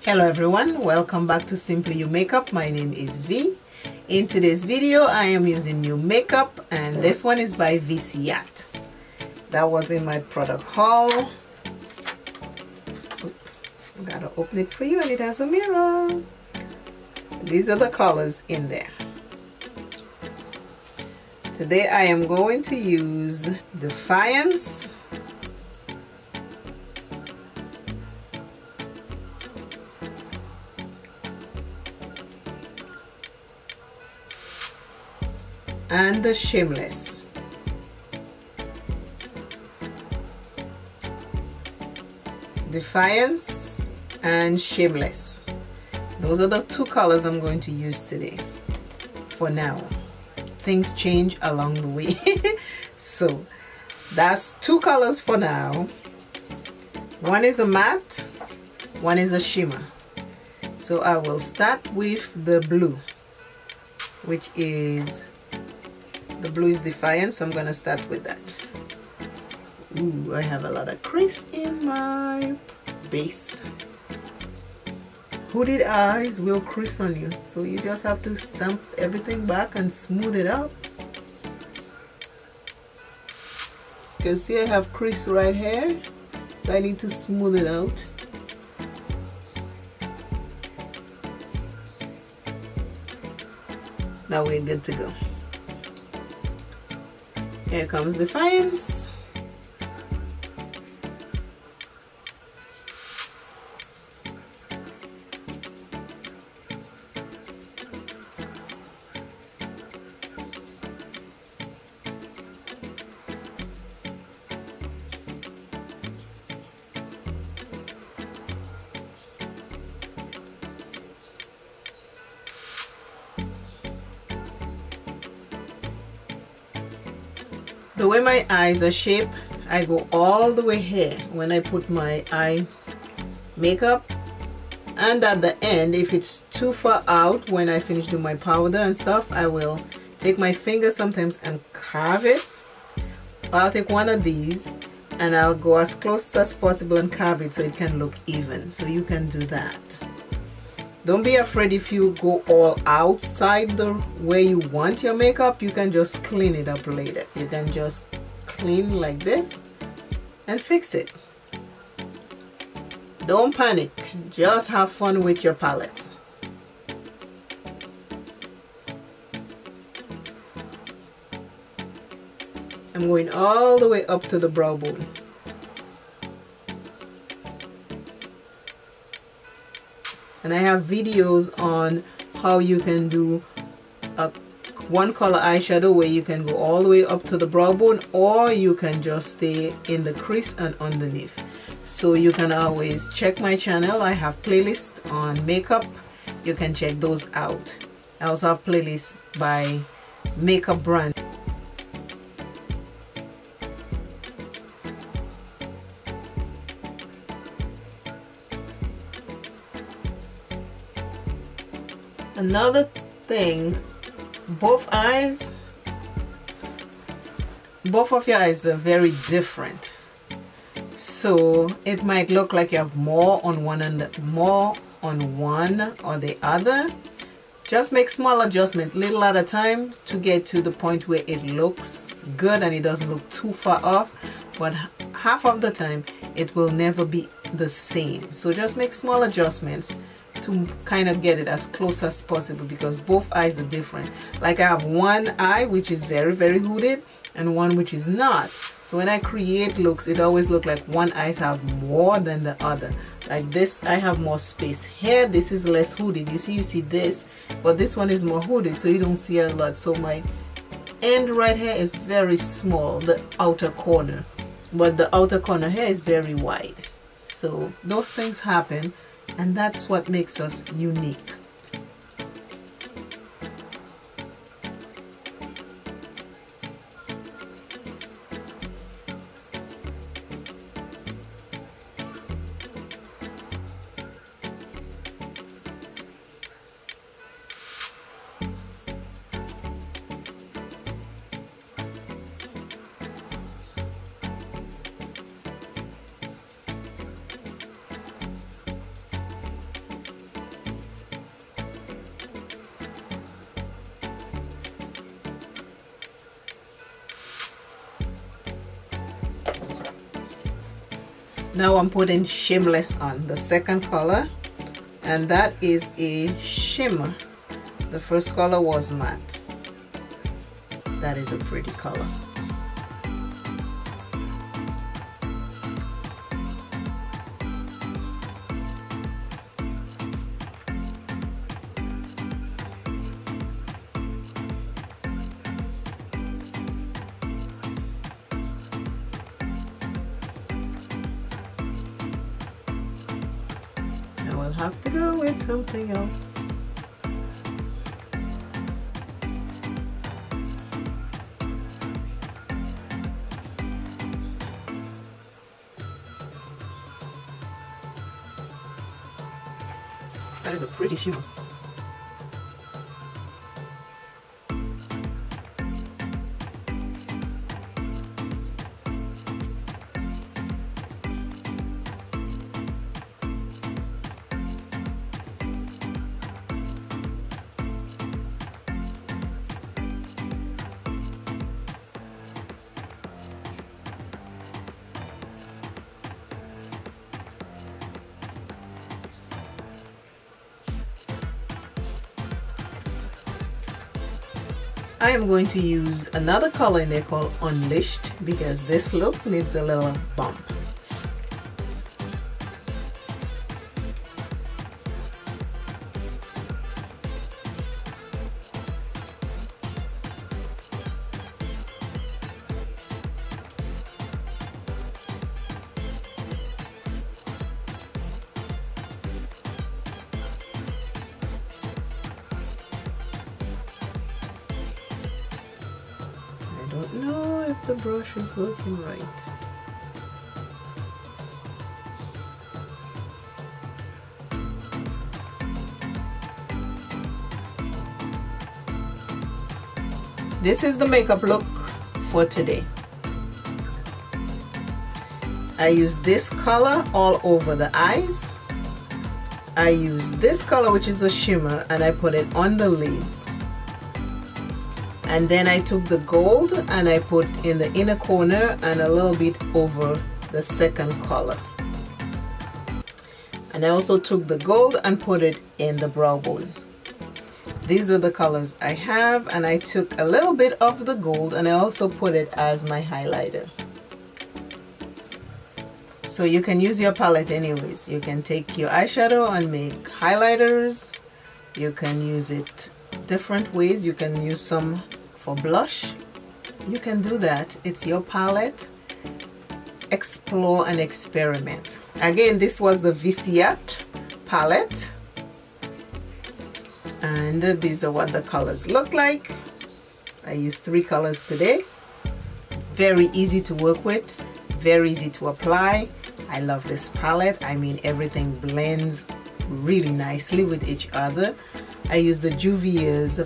Hello everyone, welcome back to Simply You Makeup. My name is V. In today's video I am using new makeup, and this one is by Viseart. That was in my product haul. I gotta open it for you, and it has a mirror. These are the colors in there. Today I am going to use Defiance, and the Shameless. Defiance and Shameless. Those are the two colors I'm going to use today for now. Things change along the way. So that's two colors for now. One is a matte, one is a shimmer. So I will start with the blue, which is Defiance, so I'm gonna start with that. Ooh, I have a lot of crease in my base. Hooded eyes will crease on you, so you just have to stamp everything back and smooth it out. You can see I have crease right here, so I need to smooth it out. Now we're good to go. Here comes Defiance. The way my eyes are shaped, I go all the way here when I put my eye makeup, and at the end, if it's too far out when I finish doing my powder and stuff, I will take my finger sometimes and carve it. I'll take one of these and I'll go as close as possible and carve it so it can look even. So you can do that. Don't be afraid if you go all outside the way you want your makeup. You can just clean it up later. You can just clean like this and fix it. Don't panic. Just have fun with your palettes. I'm going all the way up to the brow bone. And I have videos on how you can do a one color eyeshadow where you can go all the way up to the brow bone, or you can just stay in the crease and underneath. So you can always check my channel. I have playlists on makeup. You can check those out. I also have playlists by makeup brand. Another thing, both of your eyes are very different, so it might look like you have more on one or the other. Just make small adjustment, little at a time, to get to the point where it looks good and it doesn't look too far off. But half of the time it will never be the same, so just make small adjustments to kind of get it as close as possible, because both eyes are different. Like I have one eye which is very hooded and one which is not. So when I create looks, it always looks like one eye have more than the other. Like this, I have more space here. This is less hooded. You see this, but this one is more hooded, so you don't see a lot. So my end right here is very small, the outer corner, but the outer corner here is very wide. So those things happen, and that's what makes us unique. Now I'm putting Shameless on, the second color, and that is a shimmer. The first color was matte. That is a pretty color. I will have to go with something else. That is a pretty shimmer. I am going to use another color in there called Unleashed because this look needs a little bump. I don't know if the brush is working right. This is the makeup look for today. I use this color all over the eyes. I use this color, which is a shimmer, and I put it on the lids. And then I took the gold and I put in the inner corner and a little bit over the second color. And I also took the gold and put it in the brow bone. These are the colors I have, and I took a little bit of the gold and I also put it as my highlighter. So you can use your palette anyways. You can take your eyeshadow and make highlighters. You can use it different ways. You can use some for blush. You can do that. It's your palette. Explore and experiment. Again, this was the Viseart palette, and these are what the colors look like. I used 3 colors today. Very easy to work with, very easy to apply. I love this palette. I mean, everything blends really nicely with each other. I use the JUVIA'S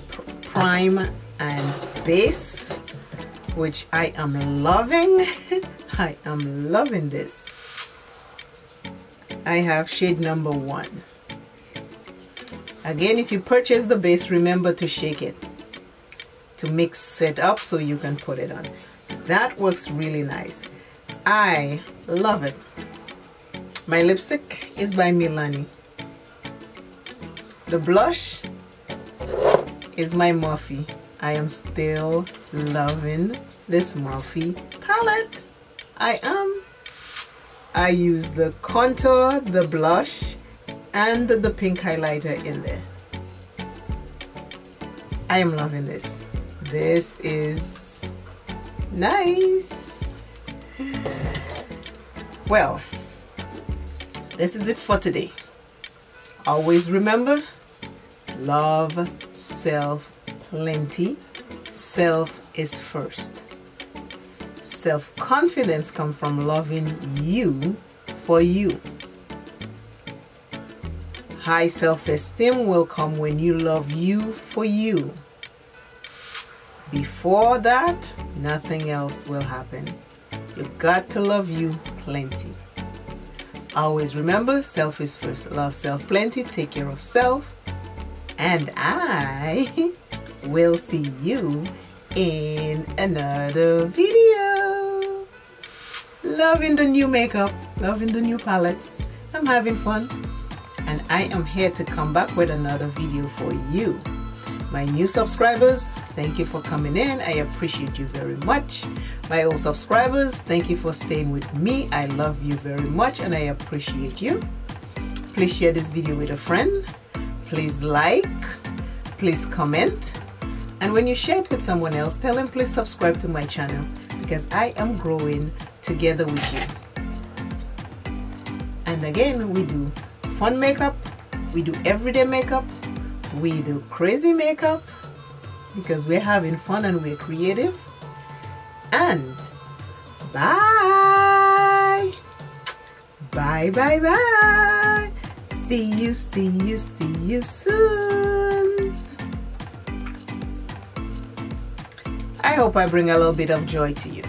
Prime and Base, which I am loving. I am loving this. I have shade number 1. Again, if you purchase the base, remember to shake it to mix it up so you can put it on. That works really nice. I love it. My lipstick is by Milani. The blush is my MORPHE. I am still loving this MORPHE palette. I am. I use the contour, the blush, and the pink highlighter in there. I am loving this. This is nice. Well, this is it for today. Always remember, love self plenty. Self is first. Self-confidence comes from loving you for you. High self-esteem will come when you love you for you. Before that, nothing else will happen. You've got to love you plenty. Always remember, self is first. Love self plenty, take care of self, and I will see you in another video. Loving the new makeup. loving the new palettes. I'm having fun, and I am here to come back with another video for you. My new subscribers, thank you for coming in. I appreciate you very much. My old subscribers, thank you for staying with me. I love you very much and I appreciate you. Please share this video with a friend. Please like, please comment, and when you share it with someone else, tell them please subscribe to my channel, because I am growing together with you. And again, we do fun makeup, we do everyday makeup, we do crazy makeup, because we're having fun and we're creative. And bye bye bye bye. See you soon. I hope I bring a little bit of joy to you.